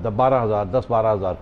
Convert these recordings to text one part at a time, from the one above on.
10-12,000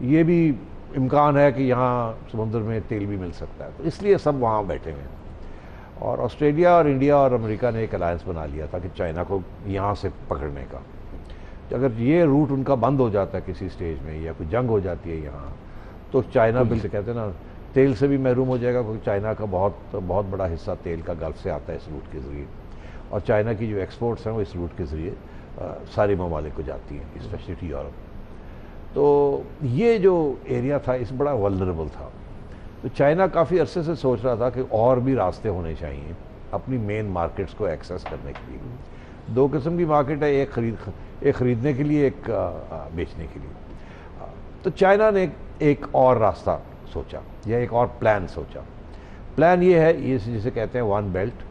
یہ بھی امکان ہے کہ یہاں سمندر میں تیل بھی مل سکتا ہے، تو اس لیے سب وہاں بیٹھے ہوئے ہیں۔ اور آسٹریلیا اور انڈیا اور امریکہ نے ایک الائنس بنا لیا تھا کہ چائنا کو یہاں سے پکڑنے کا۔ اگر یہ روٹ ان کا بند ہو جاتا ہے کسی سٹیج میں، یا کوئی جنگ ہو جاتی ہے یہاں، تو چائنا بالکل کہتے ہیں نا تیل سے بھی محروم ہو جائے گا، کیونکہ چائنا کا بہت بڑا حصہ تیل کا گلف سے آتا ہے اس روٹ کے ذریعے، اور چائنا کی جو ایکسپورٹس ہیں وہ اس روٹ کے ذریعے سارے ممالک کو جاتی ہیں، اسپیشلی یورپ۔ تو یہ جو ایریا تھا اس بڑا ولنریبل تھا، تو چائنا کافی عرصے سے سوچ رہا تھا کہ اور بھی راستے ہونے چاہیے اپنی مین مارکیٹس کو ایکسیس کرنے کے لیے۔ دو قسم کی مارکیٹ ہے، ایک خریدنے کے لیے، ایک بیچنے کے لیے۔ تو چائنا نے ایک اور راستہ سوچا، یا ایک اور پلان سوچا۔ پلان یہ ہے، یہ جسے کہتے ہیں ون بیلٹ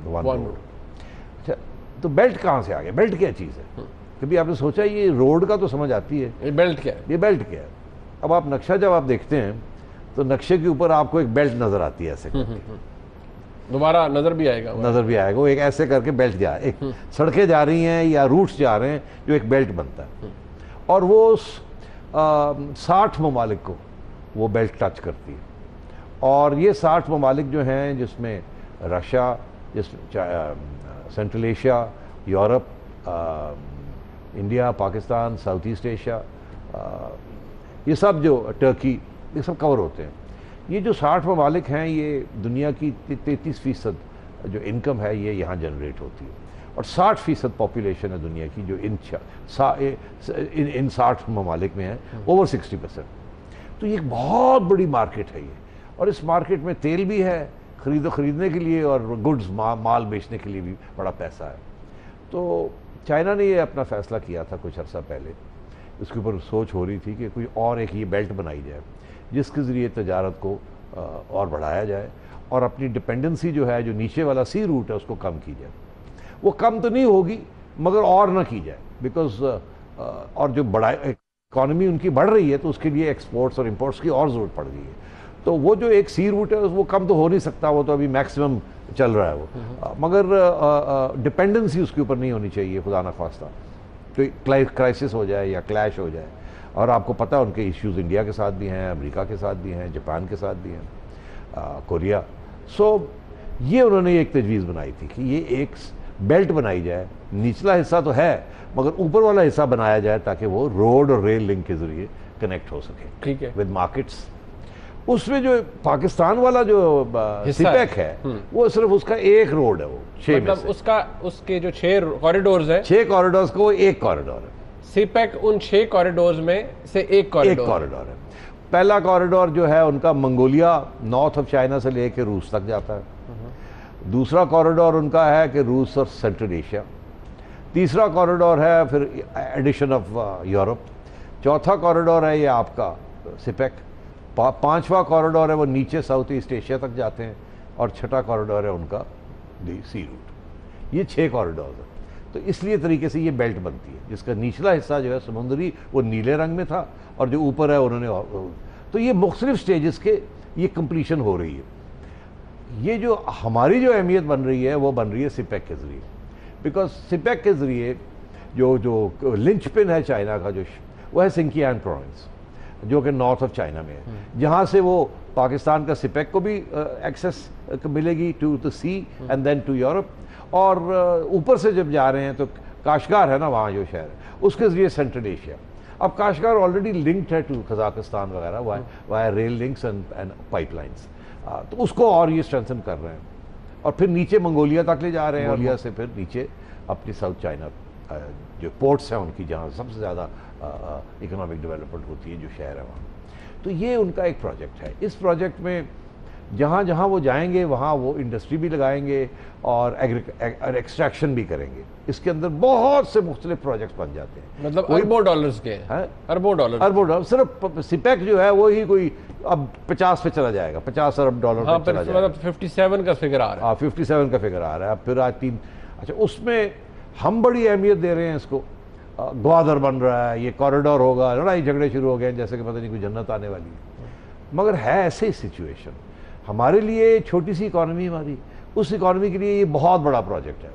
ون روڈ۔ اچھا، تو بیلٹ کہاں سے آ گیا؟ بیلٹ کیا چیز ہے؟ کبھی آپ نے سوچا یہ روڈ کا تو سمجھ آتی ہے، یہ بیلٹ کیا ہے؟ یہ بیلٹ کیا ہے؟ اب آپ نقشہ جب آپ دیکھتے ہیں تو نقشے کے اوپر آپ کو ایک بیلٹ نظر آتی ہے، ایسے دوبارہ نظر بھی آئے گا، وہ ایک ایسے کر کے بیلٹ جا ایک سڑکیں جا رہی ہیں یا روٹس جا رہے ہیں جو ایک بیلٹ بنتا ہے، اور وہ 60 ممالک کو وہ بیلٹ ٹچ کرتی ہے۔ اور یہ 60 ممالک جو ہیں، جس میں Russia, central Asia, Europe, India, Pakistan, south east Asia, یہ سب جو ٹرکی، یہ سب کور ہوتے ہیں۔ یہ جو 60 ممالک ہیں، یہ دنیا کی 33% جو انکم ہے یہ یہاں جنریٹ ہوتی ہے، اور 60% پاپولیشن ہے دنیا کی جو ان 60 ممالک میں ہے، اوور 60%۔ تو یہ ایک بہت بڑی مارکیٹ ہے یہ، اور اس مارکیٹ میں تیل بھی ہے خریدنے کے لیے، اور گڈز مال بیچنے کے لیے بھی بڑا پیسہ ہے۔ تو چائنا نے یہ اپنا فیصلہ کیا تھا کچھ عرصہ پہلے، اس کے اوپر سوچ ہو رہی تھی کہ کوئی اور ایک یہ بیلٹ بنائی جائے جس کے ذریعے تجارت کو اور بڑھایا جائے، اور اپنی ڈپینڈنسی جو ہے، جو نیچے والا سی روٹ ہے، اس کو کم کی جائے۔ وہ کم تو نہیں ہوگی مگر اور نہ کی جائے، بیکاز اور جو بڑا اکانومی ان کی بڑھ رہی ہے تو اس کے لیے ایکسپورٹس اور امپورٹس کی اور ضرورت پڑ گئی ہے۔ تو وہ جو ایک سی روٹ ہے وہ کم تو ہو نہیں سکتا، وہ تو ابھی میکسیمم چل رہا ہے وہ، مگر ڈپینڈنسی اس کے اوپر نہیں ہونی چاہیے خدا نخواستہ، کوئی کرائسس ہو جائے یا کلیش ہو جائے۔ اور آپ کو پتہ ان کے ایشوز انڈیا کے ساتھ بھی ہیں، امریکہ کے ساتھ بھی ہیں، جاپان کے ساتھ بھی ہیں، کوریا۔ سو یہ انہوں نے ایک تجویز بنائی تھی کہ یہ ایک بیلٹ بنائی جائے، نچلا حصہ تو ہے مگر اوپر والا حصہ بنایا جائے تاکہ وہ روڈ اور ریل لنک کے ذریعے کنیکٹ ہو سکے، ٹھیک ہے، ود مارکیٹس۔ اس میں جو پاکستان والا جو سیپیک ہے وہ صرف اس کا ایک روڈ ہے، وہ 6 میں سے اس کے جو 6 کوریڈورز ہیں، 6 کوریڈورز کو وہ ایک کوریڈور ہے۔ سیپیک ان 6 کوریڈورز میں سے ایک کوریڈور ہے۔ پہلا کوریڈور جو ہے ان کا منگولیا، نارتھ آف چائنا سے لے کے روس تک جاتا ہے۔ دوسرا کوریڈور ان کا ہے کہ روس اور سینٹرل ایشیا۔ تیسرا کوریڈور ہے پھر ایڈیشن آف یورپ۔ چوتھا کوریڈور ہے یہ آپ کا سیپیک۔ پانچواں کوریڈور ہے وہ نیچے ساؤتھ ایسٹ ایشیا تک جاتے ہیں، اور چھٹا کوریڈور ہے ان کا سی روٹ۔ یہ 6 کوریڈورز ہیں۔ تو اس لیے طریقے سے یہ بیلٹ بنتی ہے، جس کا نچلا حصہ جو ہے سمندری وہ نیلے رنگ میں تھا، اور جو اوپر ہے انہوں نے، تو یہ مختلف سٹیجز کے یہ کمپلیشن ہو رہی ہے۔ یہ جو ہماری جو اہمیت بن رہی ہے وہ بن رہی ہے سیپیک کے ذریعے، بیکاز سیپیک کے ذریعے جو لنچ پن ہے چائنا کا، جو وہ ہے سنکیان پروونس، جو کہ نارتھ آف چائنا میں ہے، جہاں سے وہ پاکستان کا سیپیک کو بھی ایکسیس ملے گی to the sea and then to Europe, اور اوپر سے جب جا رہے ہیں تو کاشگار ہے نا وہاں جو شہر ہے، اس کے ذریعے سینٹرل ایشیا۔ اب کاشگار آلریڈی لنکڈ ہے ٹو قزاقستان وغیرہ، via rail links and pipe lines, تو اس کو اور یہ اسٹرینتھن کر رہے ہیں، اور پھر نیچے منگولیا تک لے جا رہے ہیں، منگولیا سے پھر نیچے اپنی ساؤتھ چائنا جو پورٹس ہیں ان کی، جہاں سب سے زیادہ اکنامک ڈیولپمنٹ ہوتی ہے، جو شہر ہے وہاں۔ تو یہ ان کا ایک پروجیکٹ ہے۔ اس پروجیکٹ میں جہاں جہاں وہ جائیں گے وہاں وہ انڈسٹری بھی لگائیں گے اور ایکسٹریکشن بھی کریں گے۔ اس کے اندر بہت سے مختلف پروجیکٹس بن جاتے ہیں، مطلب اربوں ڈالرز کے ہیں، اربوں ڈالر۔ صرف سیپیک جو ہے وہی کوئی اب 50 پہ چلا جائے گا، 50 ارب ڈالر پہ چلا جائے گا۔ 57 کا فگر آ رہا ہے، 57 کا فگر آ رہا ہے۔ اب پھر آج 3، اچھا اس میں ہم بڑی اہمیت دے رہے ہیں اس کو، گوادر بن رہا ہے، یہ کوریڈور ہوگا، لڑائی جھگڑے شروع ہو گئے ہیں جیسے کہ پتہ نہیں کوئی جنت آنے والی ہے، مگر ہے ایسے ہی سچویشن۔ ہمارے لیے چھوٹی سی اکانومی، ہماری اس اکانومی کے لیے یہ بہت بڑا پروجیکٹ ہے۔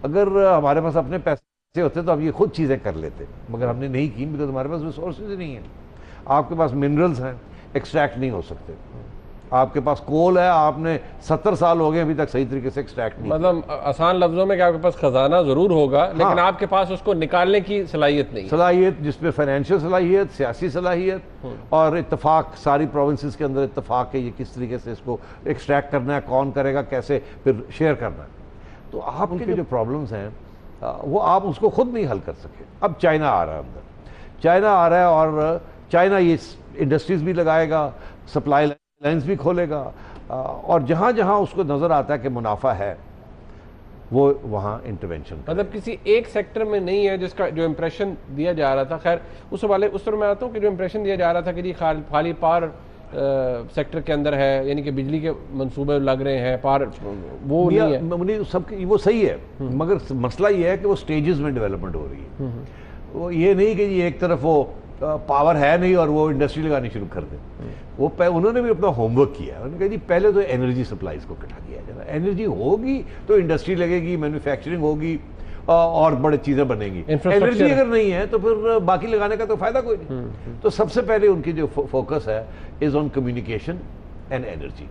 اگر ہمارے پاس اپنے پیسے ہوتے تو اب یہ خود چیزیں کر لیتے، مگر ہم نے نہیں کی، بیکاز ہمارے پاس ریسورسز ہی نہیں ہیں۔ آپ کے پاس منرلز ہیں، ایکسٹریکٹ نہیں ہو سکتے. آپ کے پاس کول ہے، آپ نے 70 سال ہو گئے ابھی تک صحیح طریقے سے ایکسٹریکٹ نہیں. مطلب آسان لفظوں میں کہ آپ کے پاس خزانہ ضرور ہوگا لیکن آپ کے پاس اس کو نکالنے کی صلاحیت نہیں. صلاحیت جس میں فائنینشیل صلاحیت، سیاسی صلاحیت اور اتفاق، ساری پروونسز کے اندر اتفاق ہے یہ کس طریقے سے اس کو ایکسٹریکٹ کرنا ہے، کون کرے گا، کیسے پھر شیئر کرنا ہے. تو آپ کے جو پرابلمز ہیں وہ آپ اس کو خود نہیں حل کر سکے. اب چائنا آ رہا ہے اندر، چائنا آ رہا ہے اور چائنا یہ انڈسٹریز بھی لگائے گا، سپلائی لائنز بھی کھولے گا، اور جہاں جہاں اس کو نظر آتا ہے کہ منافع ہے وہ وہاں انٹرونشن. مطلب کسی ایک سیکٹر میں نہیں ہے جس کا جو امپریشن دیا جا رہا تھا. خیر اس حوالے اس طرح میں آتا ہوں کہ جو امپریشن دیا جا رہا تھا کہ جی خالی پار سیکٹر کے اندر ہے، یعنی کہ بجلی کے منصوبے لگ رہے ہیں، پار وہ نہیں ہے. سب وہ صحیح ہے، مگر مسئلہ یہ ہے کہ وہ سٹیجز میں ڈیولپمنٹ ہو رہی ہے. وہ یہ نہیں کہ ایک طرف وہ پاور ہے نہیں اور وہ انڈسٹری لگانی شروع کر دیں. وہ انہوں نے بھی اپنا ہوم ورک کیا ہے. انہوں نے کہا جی پہلے تو انرجی سپلائیز کو اکٹھا کیا جائے. انرجی ہوگی تو انڈسٹری لگے گی، مینوفیکچرنگ ہوگی اور بڑے چیزیں بنیں گی. انرجی اگر نہیں ہے تو پھر باقی لگانے کا تو فائدہ کوئی نہیں. تو سب سے پہلے ان کی جو فوکس ہے is on communication and energy.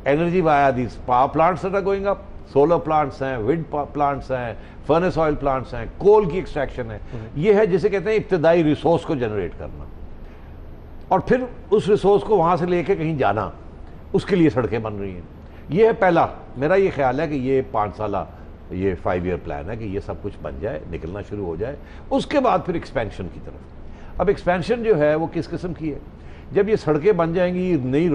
Energy via these power plants that are going up, solar plants ہیں، ونڈ پلانٹس ہیں، فرنس آئل پلانٹس ہیں، کول کی ایکسٹریکشن ہے. یہ ہے جسے کہتے ہیں ابتدائی ریسورس کو جنریٹ کرنا، اور پھر اس ریسورس کو وہاں سے لے کے کہیں جانا، اس کے لیے سڑکیں بن رہی ہیں. یہ ہے پہلا. میرا یہ خیال ہے کہ یہ 5 سالہ یہ 5 ایئر پلان ہے کہ یہ سب کچھ بن جائے، نکلنا شروع ہو جائے. اس کے بعد پھر ایکسپینشن کی طرف. اب ایکسپینشن جو ہے وہ کس قسم کی ہے؟ جب یہ سڑکیں بن جائیں گی، نئی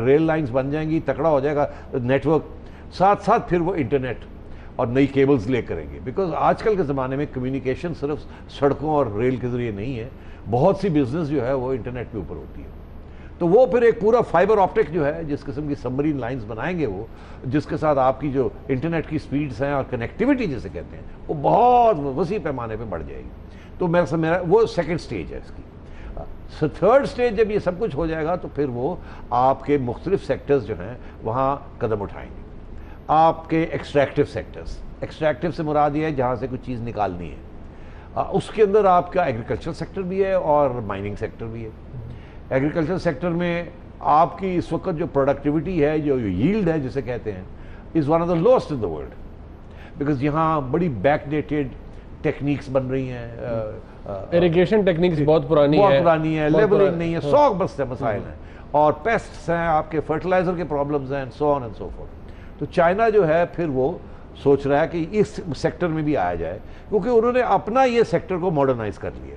ریل لائنز بن جائیں گی، تکڑا ہو جائے گا نیٹ ورک، ساتھ ساتھ پھر وہ انٹرنیٹ اور نئی کیبلز لے کریں گے. بیکاز آج کل کے زمانے میں کمیونیکیشن صرف سڑکوں اور ریل کے ذریعے نہیں ہے، بہت سی بزنس جو ہے وہ انٹرنیٹ کے اوپر ہوتی ہے. تو وہ پھر ایک پورا فائبر آپٹک جو ہے جس قسم کی سبمرین لائنز بنائیں گے وہ، جس کے ساتھ آپ کی جو انٹرنیٹ کی سپیڈز ہیں اور کنیکٹیوٹی جسے کہتے ہیں وہ بہت وسیع پیمانے پہ بڑھ جائے گی. تو میرا وہ سیکنڈ سٹیج ہے اس کی. تھرڈ سٹیج جب یہ سب کچھ ہو جائے گا تو پھر وہ آپ کے مختلف سیکٹرز جو ہیں وہاں قدم اٹھائیں گے. آپ کے ایکسٹریکٹیو سیکٹرز، ایکسٹریکٹیو سے مراد یہ ہے جہاں سے کچھ چیز نکالنی ہے. اس کے اندر آپ کا ایگریکلچر سیکٹر بھی ہے اور مائننگ سیکٹر بھی ہے. ایگریکلچر سیکٹر میں آپ کی اس وقت جو پروڈکٹیوٹی ہے، جو ییلڈ ہے جسے کہتے ہیں، is one of the lost in the world. Because یہاں بڑی بیک ڈیٹیڈ ٹیکنیکس بن رہی ہیں. ایریگیشن ٹیکنیکس بہت پرانی ہے، لیبلنگ نہیں ہے، 100 بس مسائل ہیں، اور پیسٹس ہیں، آپ کے فرٹیلائزر کے پرابلمز ہیں، سو آن اینڈ سو فورتھ. تو چائنا جو ہے پھر وہ سوچ رہا ہے کہ اس سیکٹر میں بھی آیا جائے، کیونکہ انہوں نے اپنا یہ سیکٹر کو ماڈرنائز کر لیا.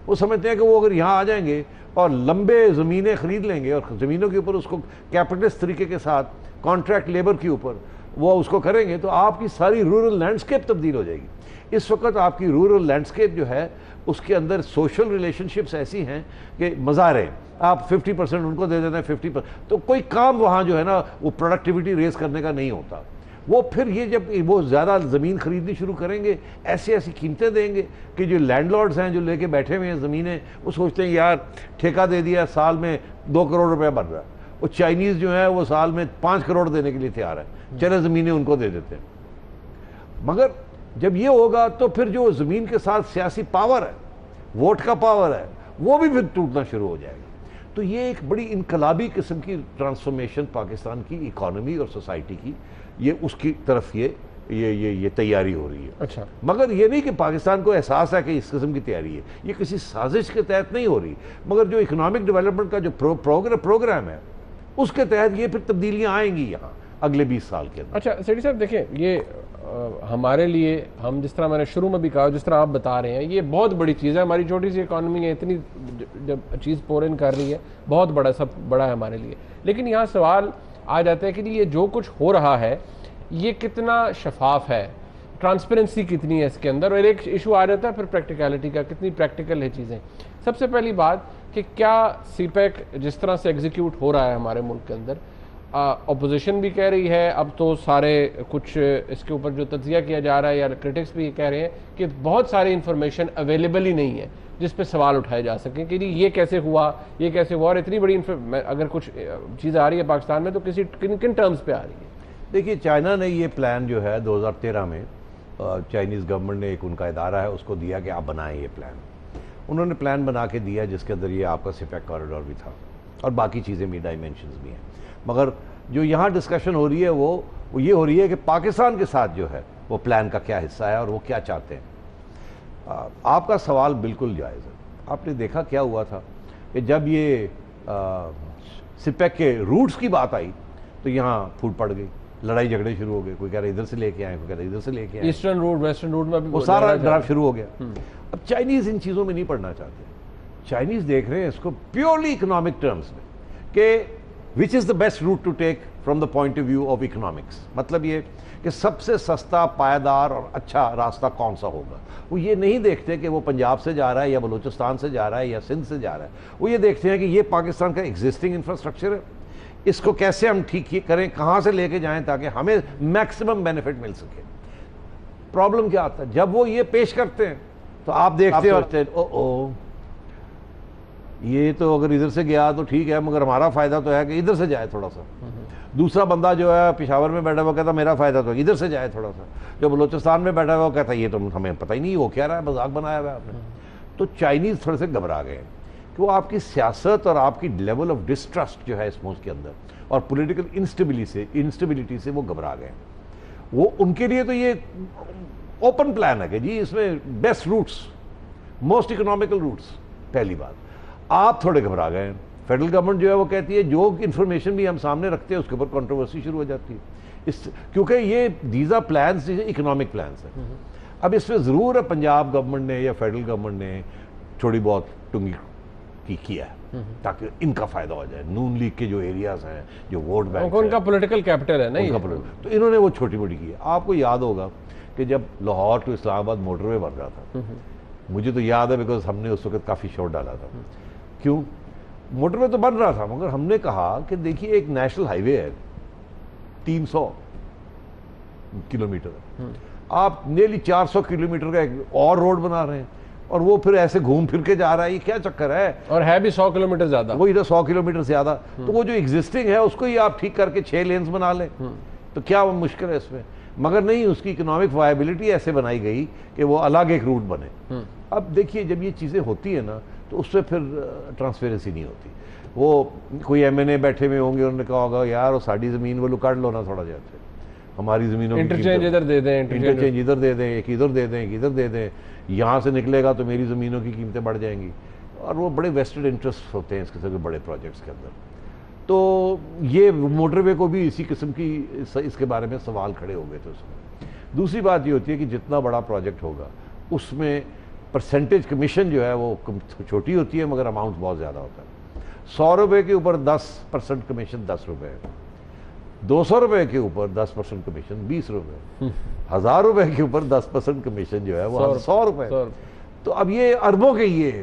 وہ سمجھتے ہیں کہ وہ اگر یہاں آ جائیں گے اور لمبے زمینیں خرید لیں گے اور زمینوں کے اوپر اس کو کیپٹلسٹ طریقے کے ساتھ کانٹریکٹ لیبر کے اوپر وہ اس کو کریں گے تو آپ کی ساری رورل لینڈسکیپ تبدیل ہو جائے گی. اس وقت آپ کی رورل لینڈسکیپ جو ہے اس کے اندر سوشل ریلیشن شپس ایسی ہیں کہ مزاریں آپ 50% ان کو دے دیتے ہیں، 50%. تو کوئی کام وہاں جو ہے نا وہ پروڈکٹیوٹی ریز کرنے کا نہیں ہوتا. وہ پھر یہ جب وہ زیادہ زمین خریدنی شروع کریں گے، ایسی قیمتیں دیں گے کہ جو لینڈ لارڈز ہیں جو لے کے بیٹھے ہوئے ہیں زمینیں، وہ سوچتے ہیں یار ٹھیکہ دے دیا، سال میں 2 کروڑ روپے بن رہا ہے. وہ چائنیز جو ہے وہ سال میں 5 کروڑ دینے کے لیے تیار ہے، چلے زمینیں ان کو دے دیتے ہیں. مگر جب یہ ہوگا تو پھر جو زمین کے ساتھ سیاسی پاور ہے، ووٹ کا پاور ہے، وہ بھی پھر ٹوٹنا شروع ہو جائے گا. تو یہ ایک بڑی انقلابی قسم کی ٹرانسفارمیشن پاکستان کی اکانومی اور سوسائٹی کی، یہ اس کی طرف یہ تیاری ہو رہی ہے. اچھا. مگر یہ نہیں کہ پاکستان کو احساس ہے کہ اس قسم کی تیاری ہے، یہ کسی سازش کے تحت نہیں ہو رہی، مگر جو اکنامک ڈیولپمنٹ کا جو پروگرام ہے اس کے تحت یہ پھر تبدیلیاں آئیں گی یہاں اگلے 20 سال کے اندر. اچھا سیٹھی صاحب دیکھیں، یہ ہمارے لیے، ہم جس طرح میں نے شروع میں بھی کہا، جس طرح آپ بتا رہے ہیں، یہ بہت بڑی چیز ہے. ہماری چھوٹی سی اکانومی ہے، اتنی جب چیز پور ان کر رہی ہے، بہت بڑا ہے ہمارے لیے. لیکن یہاں سوال آ جاتا ہے کہ یہ جو کچھ ہو رہا ہے یہ کتنا شفاف ہے، ٹرانسپیرنسی کتنی ہے اس کے اندر. اور ایک ایشو آ جاتا ہے پھر پریکٹیکلٹی کا، کتنی پریکٹیکل ہے چیزیں. سب سے پہلی بات کہ کیا سی پیک جس طرح سے ایگزیکیوٹ ہو رہا ہے ہمارے ملک کے اندر، اپوزیشن بھی کہہ رہی ہے، اب تو سارے کچھ اس کے اوپر جو تجزیہ کیا جا رہا ہے یا کرٹکس بھی کہہ رہے ہیں کہ بہت ساری انفارمیشن اویلیبل ہی نہیں ہے جس پہ سوال اٹھائے جا سکیں کہ یہ کیسے ہوا، یہ کیسے ہوا. اور اتنی بڑی اگر کچھ چیز آ رہی ہے پاکستان میں تو کن ٹرمز پہ آ رہی ہے؟ دیکھیے چائنا نے یہ پلان جو ہے 2013 میں چائنیز گورنمنٹ نے ایک ان کا ادارہ ہے اس کو دیا کہ آپ بنائیں یہ پلان. انہوں نے پلان بنا کے دیا جس کے اندر یہ آپ کا سپیک کوریڈور بھی تھا اور باقی چیزیں بھی، ڈائمینشنز بھی ہیں، مگر جو یہاں ڈسکشن ہو رہی ہے وہ یہ ہو رہی ہے کہ پاکستان کے ساتھ جو ہے وہ پلان کا کیا حصہ ہے اور وہ کیا چاہتے ہیں۔ آپ کا سوال بالکل جائز ہے۔ آپ نے دیکھا کیا ہوا تھا کہ جب یہ سپیک کے روٹس کی بات آئی تو یہاں پھوٹ پڑ گئی، لڑائی جھگڑے شروع ہو گئے، کوئی کہہ رہا ادھر سے لے کے آئے، کوئی کہہ رہا ادھر سے لے کے آئے، ایسٹرن روٹ ویسٹرن روٹ میں بھی وہ سارا ڈرافٹ شروع ہو گیا۔ اب چائنیز ان چیزوں میں نہیں پڑھنا چاہتے، چائنیز دیکھ رہے ہیں اس کو پیورلی اکنامک ٹرمز میں کہ which is the best route to take from the point of view of economics, مطلب یہ کہ سب سے سستا، پائیدار اور اچھا راستہ کون سا ہوگا۔ وہ یہ نہیں دیکھتے کہ وہ پنجاب سے جا رہا ہے یا بلوچستان سے جا رہا ہے یا سندھ سے جا رہا ہے، وہ یہ دیکھتے ہیں کہ یہ پاکستان کا ایگزسٹنگ انفراسٹرکچر ہے، اس کو کیسے ہم ٹھیک کریں، کہاں سے لے کے جائیں تاکہ ہمیں میکسیمم بینیفٹ مل سکے۔ پرابلم کیا آتا ہے جب وہ یہ پیش کرتے ہیں تو آپ دیکھتے ہوتے ہیں او یہ تو اگر ادھر سے گیا تو ٹھیک ہے، مگر ہمارا فائدہ تو ہے کہ ادھر سے جائے تھوڑا سا۔ دوسرا بندہ جو ہے پشاور میں بیٹھا ہوا کہتا میرا فائدہ تو ہے ادھر سے جائے تھوڑا سا، جو بلوچستان میں بیٹھا ہوا کہتا یہ تو ہمیں پتہ ہی نہیں وہ کہہ رہا ہے، مذاق بنایا ہوا ہے آپ نے۔ تو چائنیز تھوڑے سے گھبرا گئے ہیں کہ وہ آپ کی سیاست اور آپ کی لیول آف ڈسٹرسٹ جو ہے اس ملک کے اندر اور پولیٹیکل انسٹیبلٹی سے وہ گھبرا گئے ہیں۔ وہ ان کے لیے تو یہ اوپن پلان ہے کہ جی اس میں best roots, most economical roots, پہلی بات۔ آپ تھوڑے گھبرا گئے ہیں۔ فیڈرل گورنمنٹ جو ہے وہ کہتی ہے جو انفارمیشن بھی ہم سامنے رکھتے ہیں اس کے اوپر کنٹروورسی شروع ہو جاتی ہے، کیونکہ یہ these are plans, economic plans ہیں۔ اب اس میں ضرور ہے پنجاب گورنمنٹ نے یا فیڈرل گورنمنٹ نے تھوڑی بہت ٹنگی کیا ہے تاکہ ان کا فائدہ ہو جائے، نون لیگ کے جو ایریاز ہیں، جو ووٹ بینک، ان کا پولیٹیکل کیپٹل ہے نا، تو انہوں نے وہ چھوٹی موٹی کی ہے۔ آپ کو یاد ہوگا کہ جب لاہور ٹو اسلام آباد موٹر وے بن رہا تھا، مجھے تو یاد ہے بیکاز ہم نے اس وقت کافی شور ڈالا تھا۔ کیوں؟ موٹر وے تو بن رہا تھا مگر ہم نے کہا کہ دیکھیے ایک نیشنل ہائی وے ہے 300 کلومیٹر، آپ نیرلی 400 کلومیٹر کا ایک اور روڈ بنا رہے ہیں اور وہ پھر ایسے گھوم پھر کے جا رہا ہے، یہ کیا چکر ہے؟ اور ہے بھی 100 کلومیٹر زیادہ، وہ ادھر 100 کلومیٹر زیادہ، تو وہ جو ایگزسٹنگ ہے اس کو ہی آپ ٹھیک کر کے 6 لینز بنا لیں، تو کیا وہ مشکل ہے اس میں؟ مگر نہیں، اس کی اکنامک وائبلٹی ایسے بنائی گئی کہ وہ الگ ایک روٹ بنے۔ اب دیکھیے جب یہ چیزیں ہوتی ہیں نا تو اس سے پھر ٹرانسپیرنسی نہیں ہوتی۔ وہ کوئی ایم این اے بیٹھے ہوئے ہوں گے، انہوں نے کہا ہوگا یار وہ ساڑی زمین وہ کاٹ لو نا تھوڑا جاتے، ہماری زمینوں انٹرچینج ادھر دے دیں، انٹرچینج ادھر دے دیں، ایک ادھر دے دیں، ایک ادھر دے دیں، یہاں سے نکلے گا تو میری زمینوں کی قیمتیں بڑھ جائیں گی، اور وہ بڑے ویسٹڈ انٹرسٹ ہوتے ہیں اس قسم کے بڑے پروجیکٹس کے اندر۔ تو یہ موٹر وے کو بھی اسی قسم کی اس کے بارے میں سوال کھڑے ہو گئے تھے اس میں۔ دوسری بات یہ ہوتی ہے کہ جتنا بڑا پروجیکٹ ہوگا اس میں پرسنٹیج کمیشن جو ہے وہ چھوٹی ہوتی ہے مگر اماؤنٹ بہت زیادہ ہوتا ہے۔ 100 روپے کے اوپر 10% کمیشن 10 روپے ہے، 200 روپے کے اوپر 10% کمیشن 20 روپے، 1000 روپے کے اوپر 10% کمیشن جو ہے وہ 100 روپے۔ تو اب یہ اربوں کے یہ،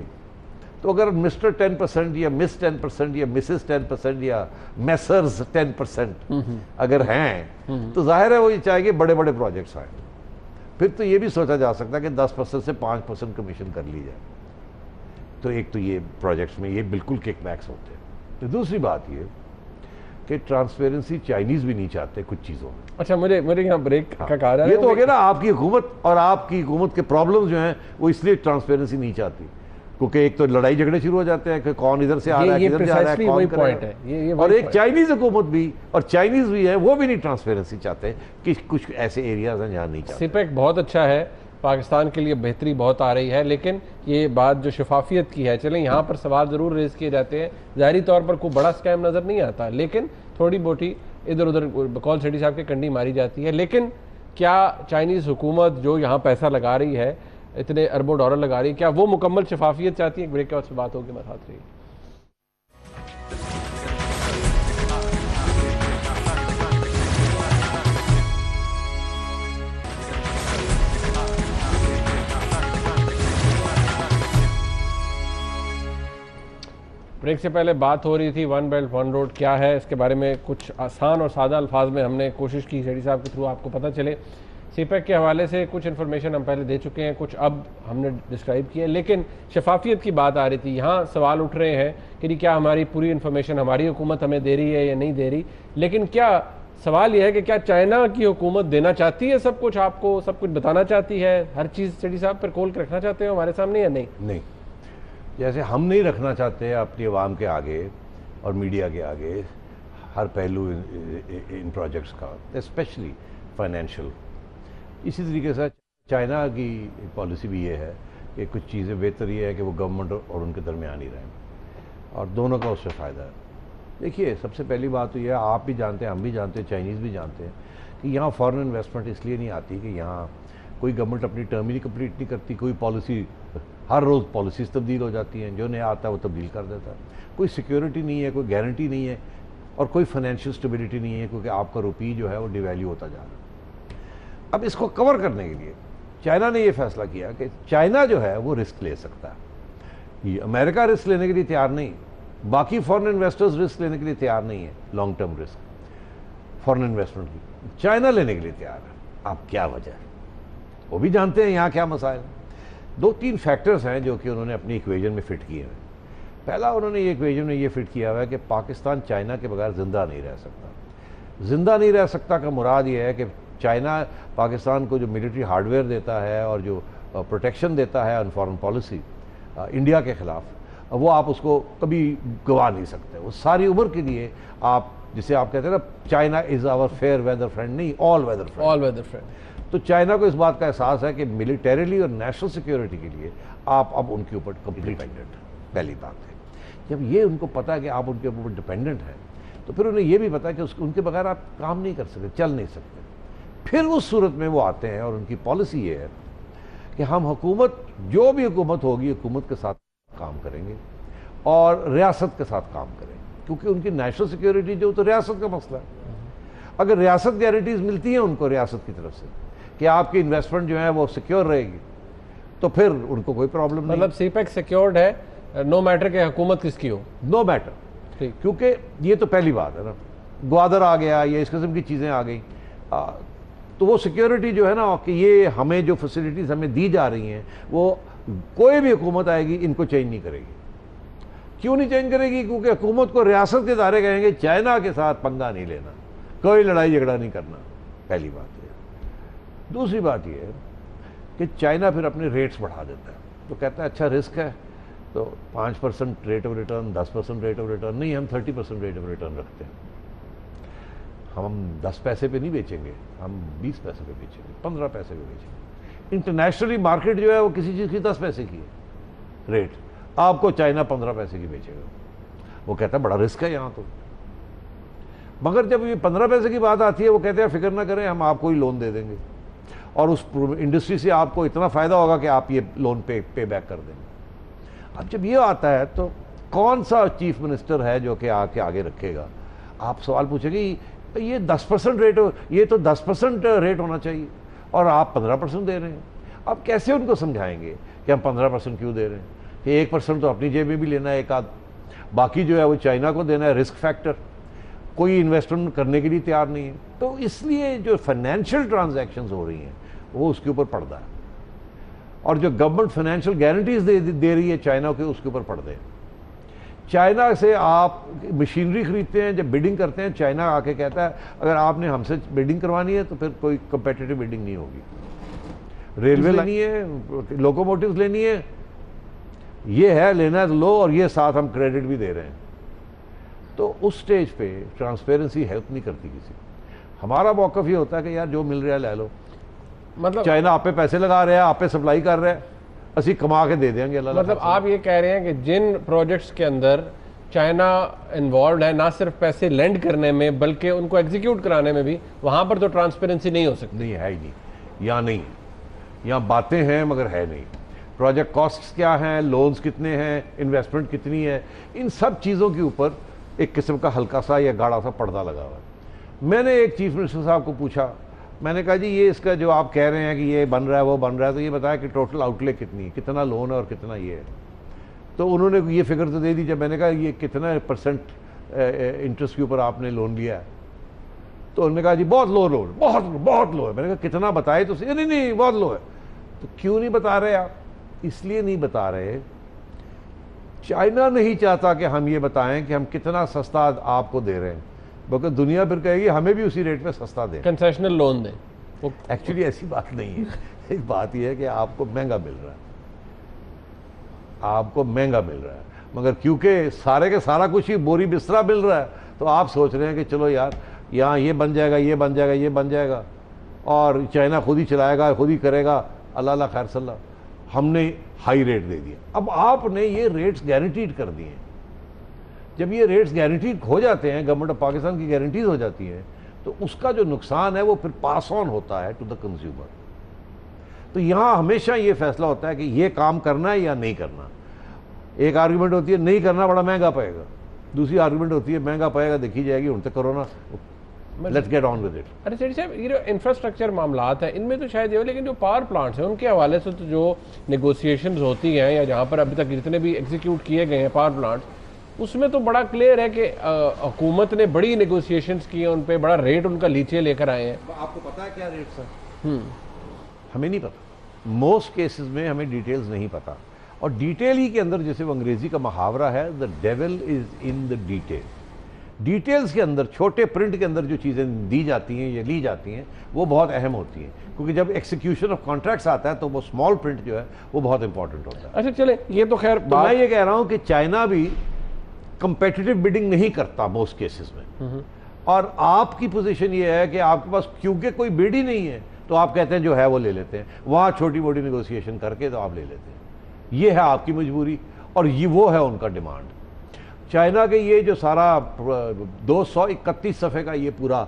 تو اگر مسٹر 10% یا مس 10% یا مسز 10% یا میسرز 10% اگر ہیں تو ظاہر ہے وہ یہ چاہے کہ بڑے بڑے پروجیکٹس آئیں۔ پھر تو یہ بھی سوچا جا سکتا ہے کہ 10% سے 5% کمیشن کر لی جائے، تو ایک تو یہ پروجیکٹس میں یہ بالکل کک بیکس ہوتے ہیں۔ تو دوسری بات یہ کہ ٹرانسپیرنسی چائنیز بھی نہیں چاہتے کچھ چیزوں میں۔ اچھا میرے یہاں بریک کا کہا رہا ہے، یہ تو ہو گیا نا آپ کی حکومت، اور آپ کی حکومت کے پرابلمز جو ہیں وہ اس لیے ٹرانسپیرنسی نہیں چاہتی کیونکہ ایک تو لڑائی جھگڑے شروع ہو جاتے ہیں کہ کون ادھر سے آ رہا ہے، کدھر جا رہا ہے، کون کرے گا، اور ایک چائنیز حکومت بھی اور چائنیز بھی ہے وہ بھی نہیں ٹرانسپیرنسی چاہتے کہ کچھ ایسے ایریاز ہیں جہاں نہیں چاہتے۔ سپیک بہت اچھا ہے، پاکستان کے لیے بہتری بہت آ رہی ہے، لیکن یہ بات جو شفافیت کی ہے، چلیں یہاں پر سوال ضرور ریز کیے جاتے ہیں، ظاہری طور پر کوئی بڑا سکیم نظر نہیں آتا، لیکن تھوڑی بوٹی ادھر ادھر بقول سیٹھی صاحب کی کنڈی ماری جاتی ہے۔ لیکن کیا چائنیز حکومت جو یہاں پیسہ لگا رہی ہے، اتنے اربوں ڈالر لگا رہی ہے، کیا وہ مکمل شفافیت چاہتی ہے؟ ایک بریک کے بعد سے بات ہوگی، میں ساتھ رہی۔ بریک سے پہلے بات ہو رہی تھی ون بیلٹ ون روڈ کیا ہے، اس کے بارے میں کچھ آسان اور سادہ الفاظ میں ہم نے کوشش کی سیٹھی صاحب کے تھرو آپ کو پتہ چلے۔ سی پیک کے حوالے سے کچھ انفارمیشن ہم پہلے دے چکے ہیں، کچھ اب ہم نے ڈسکرائب کیا ہے، لیکن شفافیت کی بات آ رہی تھی، یہاں سوال اٹھ رہے ہیں کہ کیا ہماری پوری انفارمیشن ہماری حکومت ہمیں دے رہی ہے یا نہیں دے رہی، لیکن کیا سوال یہ ہے کہ کیا چائنا کی حکومت دینا چاہتی ہے سب کچھ، آپ کو سب کچھ بتانا چاہتی ہے، ہر چیز سیٹھی صاحب پر کھول کے رکھنا چاہتے ہیں ہمارے سامنے یا نہیں؟ نہیں، جیسے ہم نہیں رکھنا چاہتے اپنی عوام کے آگے اور میڈیا کے آگے ہر پہلو ان پروجیکٹس کا، اسپیشلی فائنینشیل، اسی طریقے سے چائنا کی پالیسی بھی یہ ہے کہ کچھ چیزیں بہتر یہ ہے کہ وہ گورنمنٹ اور ان کے درمیان ہی رہیں اور دونوں کا اس سے فائدہ ہے۔ دیکھیے سب سے پہلی بات تو یہ ہے، آپ بھی جانتے ہیں، ہم بھی جانتے ہیں، چائنیز بھی جانتے ہیں کہ یہاں فارن انویسٹمنٹ اس لیے نہیں آتی کہ یہاں کوئی گورنمنٹ اپنی ٹرم ہی کمپلیٹ نہیں کرتی، کوئی پالیسی، ہر روز پالیسیز تبدیل ہو جاتی ہیں، جو نیا آتا ہے وہ تبدیل کر دیتا ہے، کوئی سیکیورٹی نہیں ہے، کوئی گارنٹی نہیں ہے اور کوئی فائنینشیل اسٹیبلٹی نہیں ہے، کیونکہ آپ کا روپی جو ہے وہ ڈی ویلیو ہوتا جا رہا ہے۔ اب اس کو کور کرنے کے لیے چائنا نے یہ فیصلہ کیا کہ چائنا جو ہے وہ رسک لے سکتا ہے، یہ امریکہ رسک لینے کے لیے تیار نہیں، باقی فورن انویسٹرز رسک لینے کے لیے تیار نہیں ہے، لانگ ٹرم رسک فورن انویسٹمنٹ کی چائنا لینے کے لیے تیار ہے۔ اب کیا وجہ ہے؟ وہ بھی جانتے ہیں یہاں کیا مسائل ہیں۔ دو تین فیکٹرز ہیں جو کہ انہوں نے اپنی ایکویژن میں فٹ کیے ہیں۔ پہلا انہوں نے یہ ایکویژن میں یہ فٹ کیا ہوا ہے کہ پاکستان چائنا کے بغیر زندہ نہیں رہ سکتا۔ زندہ نہیں رہ سکتا کا مراد یہ ہے کہ چائنا پاکستان کو جو ملٹری ہارڈ ویئر دیتا ہے اور جو پروٹیکشن دیتا ہے آن فارن پالیسی انڈیا کے خلاف، وہ آپ اس کو کبھی گوا نہیں سکتے، وہ ساری عمر کے لیے آپ، جسے آپ کہتے ہیں نا China is our fair weather friend, نہیں all weather friend, all weather friend. تو چائنا کو اس بات کا احساس ہے کہ ملیٹریلی اور نیشنل سیکیورٹی کے لیے آپ اب ان کے اوپر کمپلیٹ ڈیپینڈنٹ ہیں، پہلی بات ہے۔ جب یہ ان کو پتا ہے کہ آپ ان کے اوپر ڈیپینڈنٹ ہیں تو پھر انہیں یہ بھی پتا ہے کہ ان کے بغیر آپ کام نہیں کر سکتے، چل نہیں سکتے۔ پھر اس صورت میں وہ آتے ہیں اور ان کی پالیسی یہ ہے کہ ہم حکومت، جو بھی حکومت ہوگی، حکومت کے ساتھ کام کریں گے اور ریاست کے ساتھ کام کریں گے، کیونکہ ان کی نیشنل سیکیورٹی جو تو ریاست کا مسئلہ ہے۔ اگر ریاست گارنٹیز ملتی ہیں ان کو ریاست کی طرف سے کہ آپ کی انویسٹمنٹ جو ہے وہ سیکیور رہے گی، تو پھر ان کو کوئی پرابلم نہیں، مطلب سی پیک سیکیورڈ ہے، نو میٹر کہ حکومت کس کی ہو، نو میٹر۔ کیونکہ یہ تو پہلی بات ہے نا، گوادر آ گیا یا اس قسم کی چیزیں آ گئیں، تو وہ سیکیورٹی جو ہے نا کہ یہ ہمیں جو فیسلٹیز ہمیں دی جا رہی ہیں وہ کوئی بھی حکومت آئے گی ان کو چینج نہیں کرے گی۔ کیوں نہیں چینج کرے گی؟ کیونکہ حکومت کو ریاست کے ادارے کہیں گے چائنا کے ساتھ پنگا نہیں لینا، کوئی لڑائی جھگڑا نہیں کرنا، پہلی بات یہ۔ دوسری بات یہ ہے کہ چائنا پھر اپنے ریٹس بڑھا دیتا ہے، تو کہتا ہے اچھا رسک ہے تو 5% rate of return, 10% rate of return نہیں، ہم 30% ریٹ آف ریٹرن رکھتے ہیں، ہم 10 پیسے پہ نہیں بیچیں گے، ہم 20 پیسے پہ بیچیں گے، 15 پیسے پہ بیچیں گے۔ انٹرنیشنلی مارکیٹ جو ہے وہ کسی چیز کی 10 پیسے کی ہے ریٹ، آپ کو چائنا 15 پیسے کی بیچے گا۔ وہ کہتا ہے بڑا رسک ہے یہاں تو، مگر جب یہ 15 پیسے کی بات آتی ہے وہ کہتے ہیں فکر نہ کریں، ہم آپ کو ہی لون دے دیں گے اور اس انڈسٹری سے آپ کو اتنا فائدہ ہوگا کہ آپ یہ لون پے بیک کر دیں گے۔ اب جب یہ آتا ہے تو کون سا چیف منسٹر ہے جو کہ آگے رکھے گا؟ آپ سوال پوچھیں گے یہ 10% ریٹ، یہ تو 10% ریٹ ہونا چاہیے اور آپ 15% دے رہے ہیں۔ اب کیسے ان کو سمجھائیں گے کہ ہم 15% کیوں دے رہے ہیں؟ کہ 1% تو اپنی جیب میں بھی لینا ہے، ایک آدھ باقی جو ہے وہ چائنا کو دینا ہے، رسک فیکٹر، کوئی انویسٹمنٹ کرنے کے لیے تیار نہیں ہے۔ تو اس لیے جو فائنینشیل ٹرانزیکشنز ہو رہی ہیں وہ اس کے اوپر پڑتا ہے، اور جو گورنمنٹ فائنینشیل گارنٹیز دے رہی ہے چائنا کے، اس کے اوپر پڑتے ہیں۔ چائنا سے آپ مشینری خریدتے ہیں، جب بڈنگ کرتے ہیں چائنا آ کے کہتا ہے اگر آپ نے ہم سے بڈنگ کروانی ہے تو پھر کوئی کمپیٹیٹو بڈنگ نہیں ہوگی، ریلوے لینی ہے، لوکوموٹیوز لینی ہے، یہ ہے لینا ہے تو لو، اور یہ ساتھ ہم کریڈٹ بھی دے رہے ہیں۔ تو اس سٹیج پہ ٹرانسپیرنسی ہیلپ نہیں کرتی کسی۔ ہمارا موقف یہ ہوتا ہے کہ یار جو مل رہا ہے لے لو، مطلب چائنا آپ پہ پیسے لگا رہا ہے، آپ پہ سپلائی کر رہا ہے، اسی کما کے دے دیں گے اللہ۔ مطلب آپ یہ کہہ رہے ہیں کہ جن پروجیکٹس کے اندر چائنا انوالوڈ ہے، نہ صرف پیسے لینڈ کرنے میں بلکہ ان کو ایگزیکیوٹ کرانے میں بھی، وہاں پر تو ٹرانسپیرنسی نہیں ہو سکتی؟ نہیں ہے ہی نہیں، یہاں نہیں، یہاں باتیں ہیں مگر ہے نہیں۔ پروجیکٹ کاسٹس کیا ہیں، لونز کتنے ہیں، انویسٹمنٹ کتنی ہے، ان سب چیزوں کے اوپر ایک قسم کا ہلکا سا یا گاڑا سا پردہ لگا ہوا ہے۔ میں نے ایک چیف منسٹر صاحب کو پوچھا، میں نے کہا جی یہ اس کا جو آپ کہہ رہے ہیں کہ یہ بن رہا ہے وہ بن رہا ہے، تو یہ بتایا کہ ٹوٹل آؤٹ لے کتنی ہے، کتنا لون ہے اور کتنا یہ ہے۔ تو انہوں نے یہ فگر تو دے دی، جب میں نے کہا یہ کتنا پرسنٹ انٹرسٹ کے اوپر آپ نے لون لیا ہے، تو انہوں نے کہا جی بہت لو لون، بہت لو ہے۔ میں نے کہا کتنا بتائے تو صحیح، نہیں بہت لو ہے۔ تو کیوں نہیں بتا رہے آپ؟ اس لیے نہیں بتا رہے، چائنا نہیں چاہتا کہ ہم یہ بتائیں کہ ہم کتنا سستا آپ کو دے رہے ہیں، بلکہ دنیا پھر کہے گی ہمیں بھی اسی ریٹ پہ سستا دیں، کنسیشنل لون دیں۔ ایکچولی ایسی بات نہیں ہے، ایک بات یہ ہے کہ آپ کو مہنگا مل رہا ہے، آپ کو مہنگا مل رہا ہے، مگر کیونکہ سارے کے سارا کچھ ہی بوری بسترا مل رہا ہے تو آپ سوچ رہے ہیں کہ چلو یار یہاں یہ بن جائے گا، یہ بن جائے گا، یہ بن جائے گا، اور چائنا خود ہی چلائے گا، خود ہی کرے گا، اللہ اللہ خیر صلی اللہ، ہم نے ہائی ریٹ دے دیا۔ اب آپ نے یہ ریٹس گارنٹیڈ کر دیے ہیں، جب یہ ریٹس گارنٹیڈ ہو جاتے ہیں، گورنمنٹ آف پاکستان کی گارنٹیز ہو جاتی ہیں، تو اس کا جو نقصان ہے وہ پھر پاس آن ہوتا ہے ٹو دا کنزیومر۔ تو یہاں ہمیشہ یہ فیصلہ ہوتا ہے کہ یہ کام کرنا ہے یا نہیں کرنا۔ ایک آرگومنٹ ہوتی ہے نہیں کرنا بڑا مہنگا پڑے گا، دوسری آرگومنٹ ہوتی ہے مہنگا پڑے گا دیکھی جائے گی، ان تک کرو نا، let's get on with it. ارے سیٹھی صاحب، یہ جو انفراسٹرکچر معاملات ہیں ان میں تو شاید یہ ہو، لیکن جو پاور پلانٹس ہیں ان کے حوالے سے تو جو نیگوسیشنز ہوتی ہیں یا جہاں پر ابھی تک جتنے بھی ایگزیکیوٹ کیے گئے ہیں پاور پلانٹس، اس میں تو بڑا کلیئر ہے کہ حکومت نے بڑی نیگوسیشنز کی ہیں، ان پہ بڑا ریٹ ان کا لیچے لے کر آئے ہیں۔ آپ کو پتا ہے کیا ریٹس ہیں؟ ہمیں نہیں پتا، موسٹ کیسز میں ہمیں ڈیٹیلز نہیں پتا، اور ڈیٹیل ہی کے اندر جیسے وہ انگریزی کا محاورہ ہے the devil is in the detail، details کے اندر چھوٹے پرنٹ کے اندر جو چیزیں دی جاتی ہیں یا لی جاتی ہیں وہ بہت اہم ہوتی ہیں، کیونکہ جب ایکسیکیوشن آف کانٹریکٹس آتا ہے تو وہ اسمال پرنٹ جو ہے وہ بہت امپورٹنٹ ہوتا ہے۔ اچھا چلیں، یہ تو خیر تو میں یہ کہہ رہا ہوں کہ چائنا بھی کمپیٹیٹو بڈنگ نہیں کرتا موسٹ کیسز میں، اور آپ کی پوزیشن یہ ہے کہ آپ کے پاس کیونکہ کوئی بڈ ہی نہیں ہے تو آپ کہتے ہیں جو ہے وہ لے لیتے ہیں، وہاں چھوٹی موٹی نیگوسیشن کر کے تو آپ لے لیتے ہیں، یہ ہے آپ کی مجبوری اور یہ وہ ہے ان کا ڈیمانڈ۔ چائنا کے یہ جو سارا 231 صفحے کا یہ پورا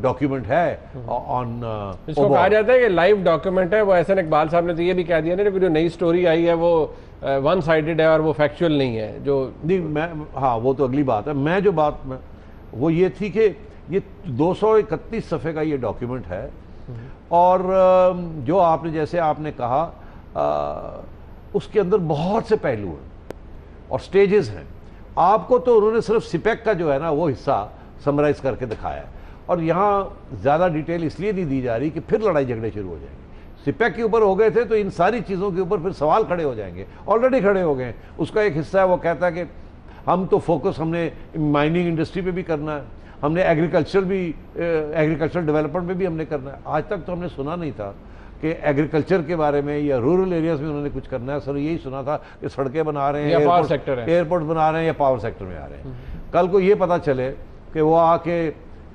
ڈاکیومنٹ ہے آن، اس کو کہا جاتا ہے کہ لائیو ڈاکیومنٹ ہے، وہ احسن اقبال صاحب نے تو یہ بھی کہہ دیا نا کہ جو نئی سٹوری آئی ہے وہ ون سائیڈڈ ہے اور وہ فیکچول نہیں ہے، جو نہیں میں ہاں وہ تو اگلی بات ہے، میں جو بات میں وہ یہ تھی کہ یہ 231 صفحے کا یہ ڈاکیومنٹ ہے، اور جو آپ نے جیسے آپ نے کہا اس کے اندر بہت سے پہلو ہیں اور سٹیجز ہیں۔ آپ کو تو انہوں نے صرف سپیک کا جو ہے نا وہ حصہ سمرائز کر کے دکھایا ہے، اور یہاں زیادہ ڈیٹیل اس لیے نہیں دی جا رہی کہ پھر لڑائی جھگڑے شروع ہو جائیں گے۔ سپیک کے اوپر ہو گئے تھے تو ان ساری چیزوں کے اوپر پھر سوال کھڑے ہو جائیں گے، آلریڈی کھڑے ہو گئے ہیں۔ اس کا ایک حصہ ہے وہ کہتا ہے کہ ہم تو فوکس ہم نے مائننگ انڈسٹری پہ بھی کرنا ہے، ہم نے ایگریکلچر ڈیولپمنٹ پہ بھی ہم نے کرنا ہے۔ آج تک تو ہم نے سنا نہیں تھا کہ ایگریکلچر کے بارے میں یا رورل ایریاز میں انہوں نے کچھ کرنا ہے، سر یہی سنا تھا کہ سڑکیں بنا رہے ہیں، ایئرپورٹ بنا رہے ہیں یا پاور سیکٹر میں آ رہے ہیں۔ کل کو یہ پتا چلے کہ وہ آ کے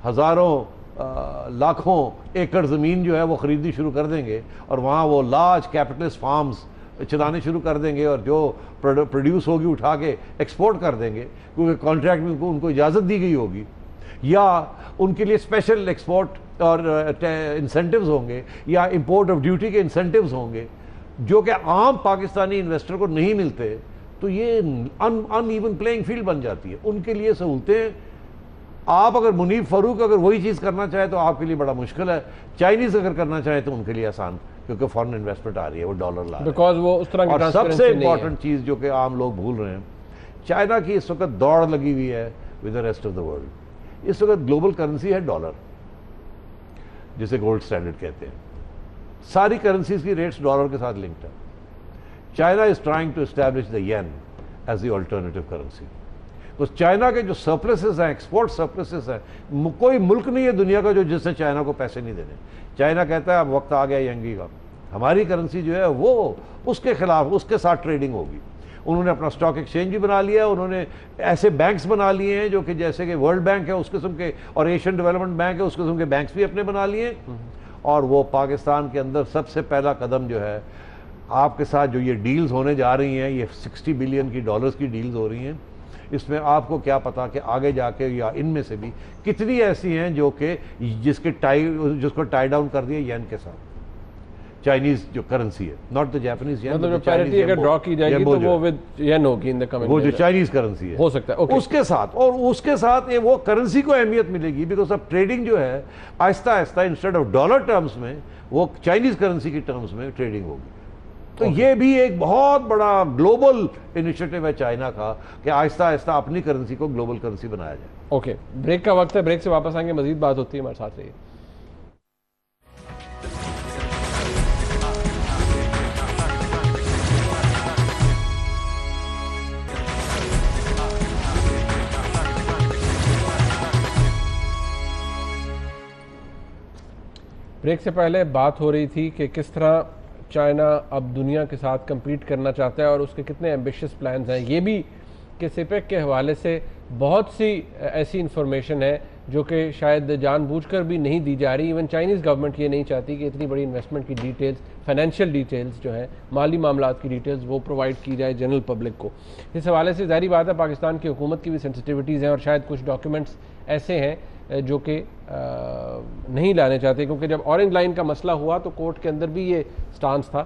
ہزاروں لاکھوں ایکڑ زمین جو ہے وہ خریدنی شروع کر دیں گے اور وہاں وہ لارج کیپٹلسٹ فارمز چلانے شروع کر دیں گے، اور جو پروڈیوس ہوگی اٹھا کے ایکسپورٹ کر دیں گے کیونکہ کانٹریکٹ میں ان کو اجازت دی گئی ہوگی، یا ان کے لیے اسپیشل ایکسپورٹ اور انسینٹیوز ہوں گے یا امپورٹ آف ڈیوٹی کے انسینٹیوز ہوں گے جو کہ عام پاکستانی انویسٹر کو نہیں ملتے، تو یہ ان ایون پلینگ فیلڈ بن جاتی ہے ان کے لیے سہولتیں۔ آپ اگر منیب فاروق اگر وہی چیز کرنا چاہے تو آپ کے لیے بڑا مشکل ہے، چائنیز اگر کرنا چاہے تو ان کے لیے آسان، کیونکہ فارن انویسٹمنٹ آ رہی ہے، وہ ڈالر لا رہے ہیں، بیکاز وہ اس طرح کی اور سب سے ٹرانسپیرنسی نہیں ہے۔ امپورٹنٹ چیز جو کہ عام لوگ بھول رہے ہیں، چائنا کی اس وقت دوڑ لگی ہوئی ہے with the rest of the world. اس وقت گلوبل کرنسی ہے ڈالر، جسے گولڈ سٹینڈرڈ کہتے ہیں، ساری کرنسیز کی ریٹس ڈالر کے ساتھ لنکڈ ہے۔ China is trying to establish the yuan as the alternative currency. China کے جو سرپلسز ہیں، ایکسپورٹ سرپلسز ہیں، کوئی ملک نہیں ہے دنیا کا جو جس نے چائنا کو پیسے نہیں دینے۔ چائنا کہتا ہے اب وقت آ گیا ینگی کا، ہماری کرنسی جو ہے وہ اس کے خلاف اس کے ساتھ ٹریڈنگ ہوگی۔ انہوں نے اپنا اسٹاک ایکسچینج بھی بنا لیا، انہوں نے ایسے بینکس بنا لیے ہیں جو کہ جیسے کہ ورلڈ بینک ہے اس قسم کے، اور ایشین ڈیولپمنٹ بینک ہے اس قسم کے بینکس بھی اپنے بنا لیے ہیں۔ اور وہ پاکستان کے اندر سب سے پہلا قدم جو ہے آپ کے ساتھ جو یہ ڈیلز ہونے جا رہی ہیں، یہ 60 بلین کی ڈالرز کی ڈیلز ہو رہی ہیں، اس میں آپ کو کیا پتا کہ آگے جا کے یا ان میں سے بھی کتنی ایسی ہیں جو کہ جس کو ٹائی ڈاؤن کر دیا ین کے ساتھ، چائنیز جو کرنسی ہے، ناٹ دا جاپنیز ین، مطلب جو پیرٹی اگر ڈرا کی جائے گی تو وہ ود ین ہوگی ان دی کمنگ، وہ جو چائنیز کرنسی ہے ہو سکتا ہے اس کے ساتھ، اور اس کے ساتھ وہ کرنسی کو اہمیت ملے گی، بیکاز اب ٹریڈنگ جو ہے آہستہ آہستہ انسٹیڈ آف ڈالر ٹرمز میں وہ چائنیز کرنسی کی ٹرمز میں ٹریڈنگ ہوگی۔ تو یہ بھی ایک بہت بڑا گلوبل انیشیٹو ہے چائنا کا کہ آہستہ آہستہ اپنی کرنسی کو گلوبل کرنسی بنایا جائے۔ اوکے، بریک کا وقت ہے، بریک سے واپس آئیں گے، مزید بات ہوتی ہے، ہمارے ساتھ رہیے۔ بریک سے پہلے بات ہو رہی تھی کہ کس طرح چائنا اب دنیا کے ساتھ کمپیٹ کرنا چاہتا ہے اور اس کے کتنے ایمبیشیس پلانز ہیں، یہ بھی کہ سیپیک کے حوالے سے بہت سی ایسی انفارمیشن ہے جو کہ شاید جان بوجھ کر بھی نہیں دی جا رہی. ایون چائنیز گورنمنٹ یہ نہیں چاہتی کہ اتنی بڑی انویسٹمنٹ کی ڈیٹیلز، فائنینشیل ڈیٹیلز جو ہیں، مالی معاملات کی ڈیٹیلز وہ پرووائڈ کی جائے جنرل پبلک کو. اس حوالے سے ظاہری بات ہے پاکستان کی حکومت کی بھی سینسٹیوٹیز ہیں اور شاید کچھ ڈاکیومنٹس ایسے ہیں جو کہ نہیں لانے چاہتے، کیونکہ جب اورنج لائن کا مسئلہ ہوا تو کورٹ کے اندر بھی یہ سٹانس تھا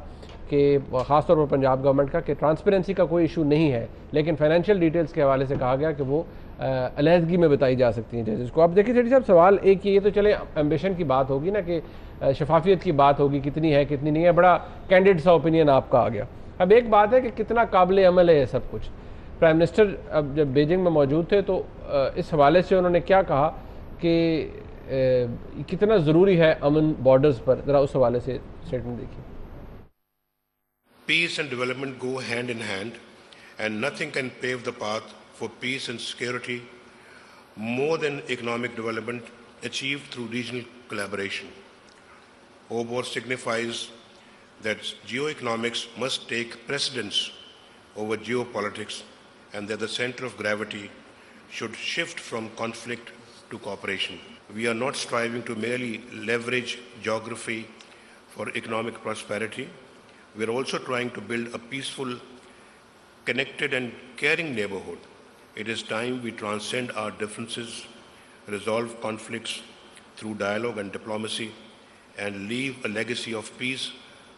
کہ خاص طور پر پنجاب گورنمنٹ کا کہ ٹرانسپیرنسی کا کوئی ایشو نہیں ہے، لیکن فائنینشیل ڈیٹیلز کے حوالے سے کہا گیا کہ وہ علیحدگی میں بتائی جا سکتی ہیں ججز کو. اب دیکھیں سیٹھی صاحب، سوال ایک یہ تو چلے ایمبیشن کی بات ہوگی نا کہ شفافیت کی بات ہوگی، کتنی ہے کتنی نہیں ہے، بڑا کینڈیڈ سا اوپینین آپ کا آ گیا. اب ایک بات ہے کہ کتنا قابل عمل ہے یہ سب کچھ. پرائم منسٹر اب جب بیجنگ میں موجود تھے تو اس حوالے سے انہوں نے کیا کہا کہ کتنا ضروری ہے امن بارڈرز پر، ذرا اس حوالے سے اسٹیٹمنٹ دیکھیے. Peace and development go hand in hand, and nothing can pave the path for peace and security more than economic development achieved through regional collaboration. OBOR signifies that geoeconomics must take precedence over geopolitics and that the center of gravity should shift from conflict to cooperation. We are not striving to merely leverage geography for economic prosperity. We are also trying to build a peaceful, connected and caring neighborhood. It is time we transcend our differences, resolve conflicts through dialogue and diplomacy, and leave a legacy of peace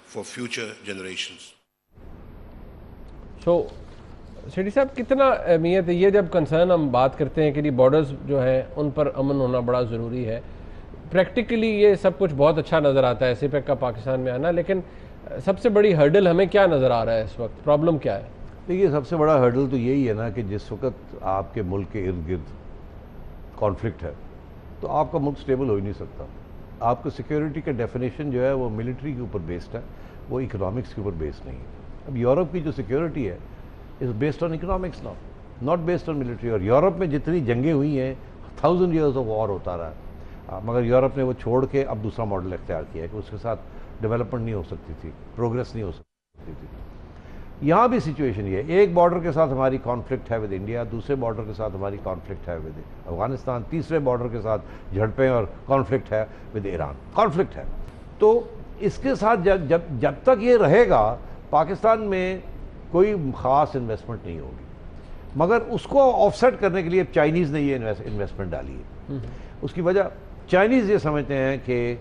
for future generations. So, Sethi صاحب کتنا اہمیت ہے یہ جب concern ہم بات کرتے ہیں کہ یہ بارڈرز جو ہیں ان پر امن ہونا بڑا ضروری ہے. پریکٹیکلی یہ سب کچھ بہت اچھا نظر آتا ہے سیپیک کا پاکستان میں آنا، لیکن سب سے بڑی ہرڈل ہمیں کیا نظر آ رہا ہے اس وقت؟ پرابلم کیا ہے؟ دیکھیے سب سے بڑا ہرڈل تو یہی ہے نا کہ جس وقت آپ کے ملک کے ارد گرد کانفلکٹ ہے تو آپ کا ملک سٹیبل ہو ہی نہیں سکتا. آپ کو سیکیورٹی کا ڈیفینیشن جو ہے وہ ملٹری کے اوپر بیسڈ ہے، وہ اکنامکس کے اوپر بیسڈ نہیں ہے. اب یورپ کی جو سیکیورٹی ہے is based on economics now, not based on military. اور یورپ میں جتنی جنگیں ہوئی ہیں 1000 ایئرز آف وار ہوتا رہا ہے، مگر یورپ نے وہ چھوڑ کے اب دوسرا ماڈل اختیار کیا ہے کہ اس کے ساتھ ڈیولپمنٹ نہیں ہو سکتی تھی، پروگریس نہیں ہو سکتی تھی. یہاں بھی سچویشن یہ ہے، ایک بارڈر کے ساتھ ہماری کانفلکٹ ہے ود انڈیا، دوسرے بارڈر کے ساتھ ہماری کانفلکٹ ہے ود افغانستان، تیسرے بارڈر کے ساتھ جھڑپیں اور کانفلکٹ ہے ود ایران، کانفلکٹ ہے. تو اس کے ساتھ جب تک یہ رہے گا پاکستان میں کوئی خاص انویسٹمنٹ نہیں ہوگی. مگر اس کو آف سیٹ کرنے کے لیے چائنیز نے یہ انویسٹمنٹ ڈالی ہے. اس کی وجہ چائنیز یہ سمجھتے ہیں کہ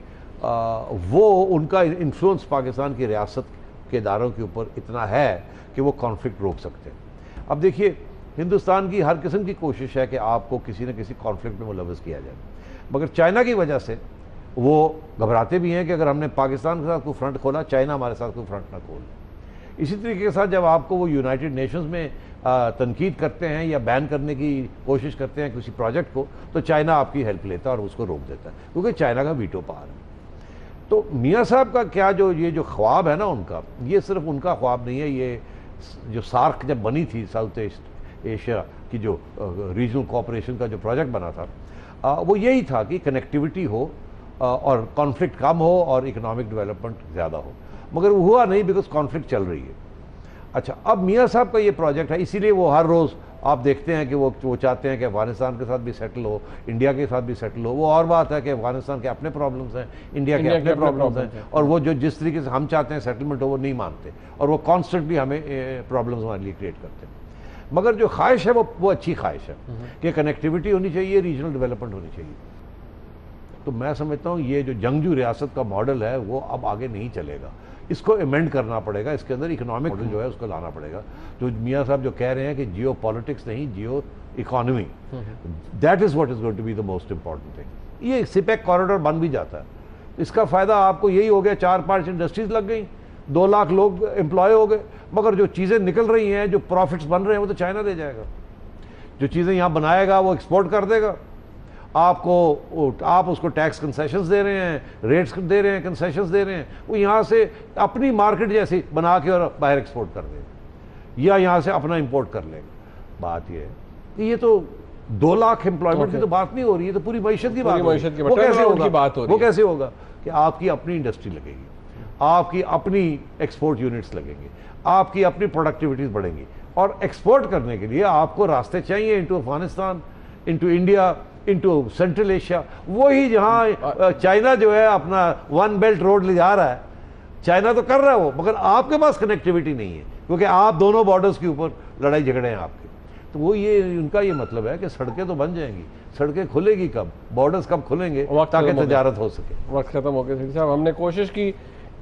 وہ ان کا انفلوئنس پاکستان کی ریاست کے اداروں کے اوپر اتنا ہے کہ وہ کانفلکٹ روک سکتے ہیں. اب دیکھیے ہندوستان کی ہر قسم کی کوشش ہے کہ آپ کو کسی نہ کسی کانفلکٹ میں ملوث کیا جائے، مگر چائنا کی وجہ سے وہ گھبراتے بھی ہیں کہ اگر ہم نے پاکستان کے ساتھ کوئی فرنٹ کھولا چائنا ہمارے ساتھ کوئی فرنٹ نہ کھولے. اسی طریقے کے ساتھ جب آپ کو وہ یونائٹڈ نیشنز میں تنقید کرتے ہیں یا بین کرنے کی کوشش کرتے ہیں کسی پروجیکٹ کو تو چائنا آپ کی ہیلپ لیتا ہے اور اس کو روک دیتا ہے کیونکہ چائنا کا ویٹو پاور ہے. تو میاں صاحب کا کیا یہ جو خواب ہے نا ان کا، یہ صرف ان کا خواب نہیں ہے. یہ جو سارک جب بنی تھی ساؤتھ ایسٹ ایشیا کی جو ریجنل کوآپریشن کا جو پروجیکٹ بنا تھا وہ یہی تھا کہ کنیکٹیوٹی ہو اور کانفلکٹ کم ہو اور اکنامک ڈیولپمنٹ زیادہ ہو، مگر وہ ہوا نہیں بیکاز کانفلکٹ چل رہی ہے. اچھا اب میاں صاحب کا یہ پروجیکٹ ہے، اسی لیے وہ ہر روز آپ دیکھتے ہیں کہ وہ چاہتے ہیں کہ افغانستان کے ساتھ بھی سیٹل ہو، انڈیا کے ساتھ بھی سیٹل ہو. وہ اور بات ہے کہ افغانستان کے اپنے پرابلمز ہیں، انڈیا کے اپنے پرابلمز ہیں، اور وہ جو جس طریقے سے ہم چاہتے ہیں سیٹلمنٹ ہو وہ نہیں مانتے اور وہ کانسٹنٹلی ہمیں پرابلمز ہمارے لیے کریٹ کرتے ہیں. مگر جو خواہش ہے وہ اچھی خواہش ہے کہ کنیکٹیوٹی ہونی چاہیے، ریجنل ڈیولپمنٹ ہونی چاہیے. تو میں سمجھتا ہوں یہ جو جنگجو ریاست کا ماڈل ہے وہ اب آگے نہیں چلے گا، اس کو ایمینڈ کرنا پڑے گا، اس کے اندر اکنامک ماڈل جو ہے اس کو لانا پڑے گا. جو میاں صاحب جو کہہ رہے ہیں کہ جیو پالیٹکس نہیں، geo economy, that is what is going to be the most important thing. یہ سیپیک کوریڈور بن بھی جاتا ہے، اس کا فائدہ آپ کو یہی ہو گیا، 4-5 انڈسٹریز لگ گئیں، 2 لاکھ لوگ امپلائی ہو گئے، مگر جو چیزیں نکل رہی ہیں، جو پروفٹس بن رہے ہیں وہ تو چائنا دے جائے گا. جو چیزیں یہاں بنائے گا وہ ایکسپورٹ کر دے گا. آپ اس کو ٹیکس کنسیشنز دے رہے ہیں، ریٹس دے رہے ہیں، کنسیشنز دے رہے ہیں، وہ یہاں سے اپنی مارکیٹ جیسی بنا کے اور باہر ایکسپورٹ کر دے گا یا یہاں سے اپنا امپورٹ کر لے گا. بات یہ ہے کہ یہ تو 2 لاکھ امپلائمنٹ کی تو بات نہیں ہو رہی ہے، تو پوری معیشت کی بات ہو رہی ہے. وہ کیسے ہوگا کہ آپ کی اپنی انڈسٹری لگے گی. آپ کی اپنی ایکسپورٹ یونٹس لگیں گے, آپ کی اپنی پروڈکٹیوٹیز بڑھیں گی, اور ایکسپورٹ کرنے کے لیے آپ کو راستے چاہیے into Afghanistan, into India, into central Asia. وہی جہاں چائنا جو ہے اپنا ون بیلٹ روڈ لے جا رہا ہے, چائنا تو کر رہا ہے وہ, مگر آپ کے پاس کنیکٹیوٹی نہیں ہے کیونکہ آپ دونوں بارڈرز کے اوپر لڑائی جھگڑے ہیں آپ کے. تو وہ یہ ان کا یہ مطلب ہے کہ سڑکیں تو بن جائیں گی, سڑکیں کھلے گی کب, بارڈرز کب کھلیں گے تاکہ تجارت ہو سکے. وقت ختم ہو گیا. صاحب ہم نے کوشش کی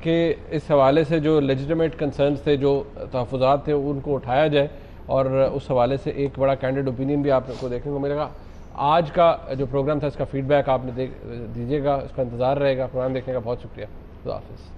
کہ اس حوالے سے جو لیجٹیمیٹ کنسرنز تھے, جو تحفظات تھے, ان کو اٹھایا جائے, اور اس حوالے سے ایک بڑا کینڈیڈ اوپینین بھی آپ کو دیکھنے کو ملے گا. آج کا جو پروگرام تھا اس کا فیڈ بیک آپ نے دیجیے گا, اس کا انتظار رہے گا. پروگرام دیکھنے کا بہت شکریہ. خدا حافظ.